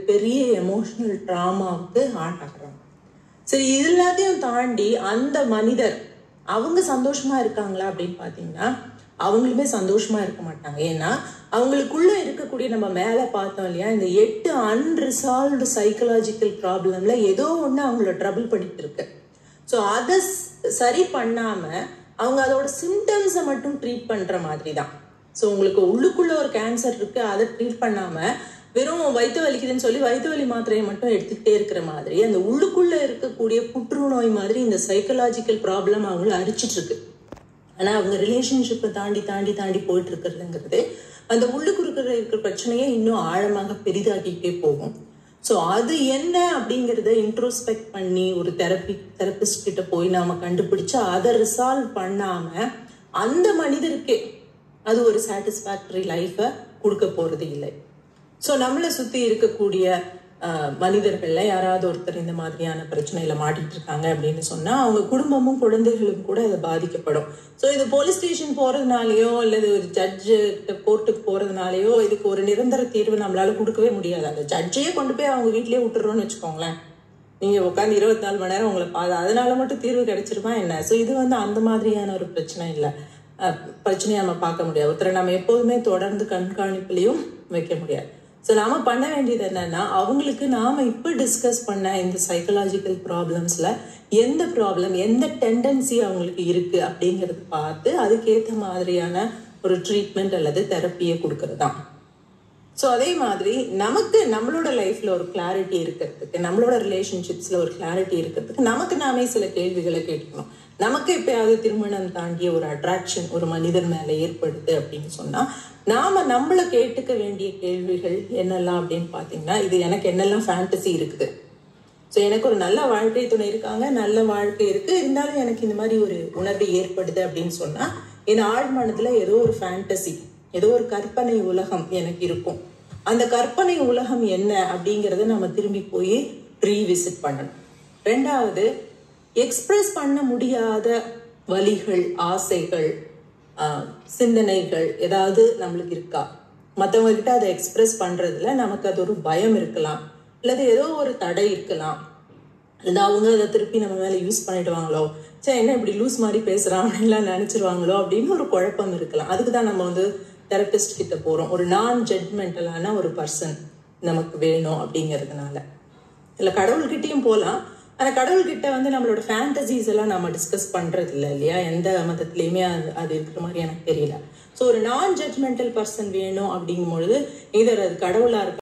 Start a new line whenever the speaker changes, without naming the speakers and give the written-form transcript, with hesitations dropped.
பெரிய எமோஷனல் ட்ராமாவுக்கு ஆளாகிறாங்க. சரி, இது எல்லாத்தையும் தாண்டி அந்த மனிதர் அவங்க சந்தோஷமா இருக்காங்களா அப்படின்னு பார்த்தீங்கன்னா அவங்களுமே சந்தோஷமா இருக்க மாட்டாங்க. ஏன்னா அவங்களுக்குள்ள இருக்கக்கூடிய, நம்ம மேலே பார்த்தோம் இல்லையா, இந்த 8 அன்ரிசால்வ்டு சைக்கலாஜிக்கல் ப்ராப்ளம்ல ஏதோ ஒன்று அவங்கள ட்ரபிள் பண்ணிட்டு இருக்கு. ஸோ அதை சரி பண்ணாம அவங்க அதோட சிம்டம்ஸை மட்டும் ட்ரீட் பண்ற மாதிரி தான். ஸோ உங்களுக்கு உள்ளுக்குள்ள ஒரு கேன்சர் இருக்கு, அதை ட்ரீட் பண்ணாம வெறும் வயிற்று வலிக்குதுன்னு சொல்லி வயிற்று வலி மாத்திரையை மட்டும் எடுத்துக்கிட்டே இருக்கிற மாதிரி அந்த உள்ளுக்குள்ள இருக்கக்கூடிய புற்றுநோய் மாதிரி இந்த சைக்கலாஜிக்கல் ப்ராப்ளம் அவங்கள அரிச்சிட்டு இருக்கு. ஆனால் அவங்க ரிலேஷன்ஷிப்பை தாண்டி தாண்டி தாண்டி போயிட்டு இருக்கிறதுங்கிறது அந்த உள்ளுக்குறுக்கிற இருக்கிற பிரச்சனையை இன்னும் ஆழமாக பெரிதாக்கிட்டே போகும். ஸோ அது என்ன அப்படிங்கிறத இன்ட்ரோஸ்பெக்ட் பண்ணி ஒரு தெரபிஸ்ட் கிட்ட போய் நாம கண்டுபிடிச்சா அதை ரிசால்வ் பண்ணாம அந்த மனிதருக்கே அது ஒரு சாட்டிஸ்ஃபேக்டரி லைஃபை கொடுக்க போறது இல்லை. ஸோ நம்மளை சுற்றி இருக்கக்கூடிய மனிதர்கள்ல யாராவது ஒருத்தர் இந்த மாதிரியான பிரச்சனையில மாட்டிட்டு இருக்காங்க அப்படின்னு சொன்னா அவங்க குடும்பமும் குழந்தைகளும் கூட அதை பாதிக்கப்படும். ஸோ இது போலீஸ் ஸ்டேஷன் போறதுனாலயோ அல்லது ஒரு ஜட்ஜு கோர்ட்டுக்கு போறதுனாலயோ இதுக்கு ஒரு நிரந்தர தீர்வு நம்மளால கொடுக்கவே முடியாது. அந்த ஜட்ஜையே கொண்டு போய் அவங்க வீட்லயே விட்டுறோம்னு வச்சுக்கோங்களேன், நீங்க உட்காந்து 24 மணி நேரம் உங்களை அதனால மட்டும் தீர்வு கிடைச்சிருமா என்ன? ஸோ இது அந்த மாதிரியான ஒரு பிரச்சனை இல்லை, பிரச்சனையை நம்ம பார்க்க முடியாது. ஒருத்தரை நம்ம எப்போதுமே தொடர்ந்து கண்காணிப்புலையும் வைக்க முடியாது. ஸோ நாம பண்ண வேண்டியது என்னன்னா அவங்களுக்கு நாம இப்போ டிஸ்கஸ் பண்ண இந்த சைக்கலாஜிக்கல் ப்ராப்ளம்ஸ்ல எந்த ப்ராப்ளம், எந்த டெண்டன்சி அவங்களுக்கு இருக்கு அப்படிங்கிறது பார்த்து அதுக்கேற்ற மாதிரியான ஒரு ட்ரீட்மெண்ட் அல்லது தெரப்பியை கொடுக்கறது தான். ஸோ அதே மாதிரி நமக்கு நம்மளோட லைஃப்ல ஒரு கிளாரிட்டி இருக்கிறதுக்கு, நம்மளோட ரிலேஷன்ஷிப்ஸ்ல ஒரு கிளாரிட்டி இருக்கிறதுக்கு நமக்கு நாமே சில கேள்விகளை கேட்கணும். நமக்கு எப்பயாவது திருமணம் தாண்டிய ஒரு அட்ராக்ஷன் ஒரு மனிதர் மேல ஏற்படுது அப்படின்னு சொன்னா நாம நம்மளை கேட்டுக்க வேண்டிய கேள்விகள் என்னெல்லாம் அப்படின்னு பாத்தீங்கன்னா, இது எனக்கு என்னெல்லாம் ஃபேண்டசி இருக்குது, ஸோ எனக்கு ஒரு நல்ல வாழ்க்கை துணை இருக்காங்க, நல்ல வாழ்க்கை இருக்கு, இருந்தாலும் எனக்கு இந்த மாதிரி ஒரு உணர்வு ஏற்படுது அப்படின்னு சொன்னா என் ஆழ்மனத்துல ஏதோ ஒரு ஃபேண்டசி, ஏதோ ஒரு கற்பனை உலகம் எனக்கு இருக்கும். அந்த கற்பனை உலகம் என்ன அப்படிங்கிறத நம்ம திரும்பி போய் ரீவிசிட் பண்ணணும். ரெண்டாவது, எக்ஸ்பிரஸ் பண்ண முடியாத வலிகள், ஆசைகள், சிந்தனைகள் ஏதாவது நம்மளுக்கு இருக்கா? மற்றவங்க கிட்ட அதை எக்ஸ்பிரஸ் பண்றதுல நமக்கு அது ஒரு பயம் இருக்கலாம், அல்லது ஏதோ ஒரு தடை இருக்கலாம், அல்லது அவங்க அதை திருப்பி நம்ம மேல யூஸ் பண்ணிடுவாங்களோ, சரி என்ன இப்படி லூஸ் மாதிரி பேசுறாங்க எல்லாம் நினைச்சிருவாங்களோ அப்படின்னு ஒரு குழப்பம் இருக்கலாம். அதுக்கு தான் நம்ம தெரபிஸ்ட் கிட்ட போறோம். ஒரு நான் ஜட்மெண்டலான ஒரு பர்சன் நமக்கு வேணும் அப்படிங்கிறதுனால. இல்லை கடவுள்கிட்டையும் போகலாம், ஆனால் கடவுள்கிட்ட நம்மளோட ஃபேண்டசிஸ் எல்லாம் நம்ம டிஸ்கஸ் பண்றது இல்லை இல்லையா? எந்த மதத்துலையுமே அது இருக்கிற மாதிரி எனக்கு தெரியல. ஸோ ஒரு நான் ஜட்மெண்டல் பர்சன் வேணும் அப்படிங்கும் பொழுது இதர் அது கடவுளா இருக்க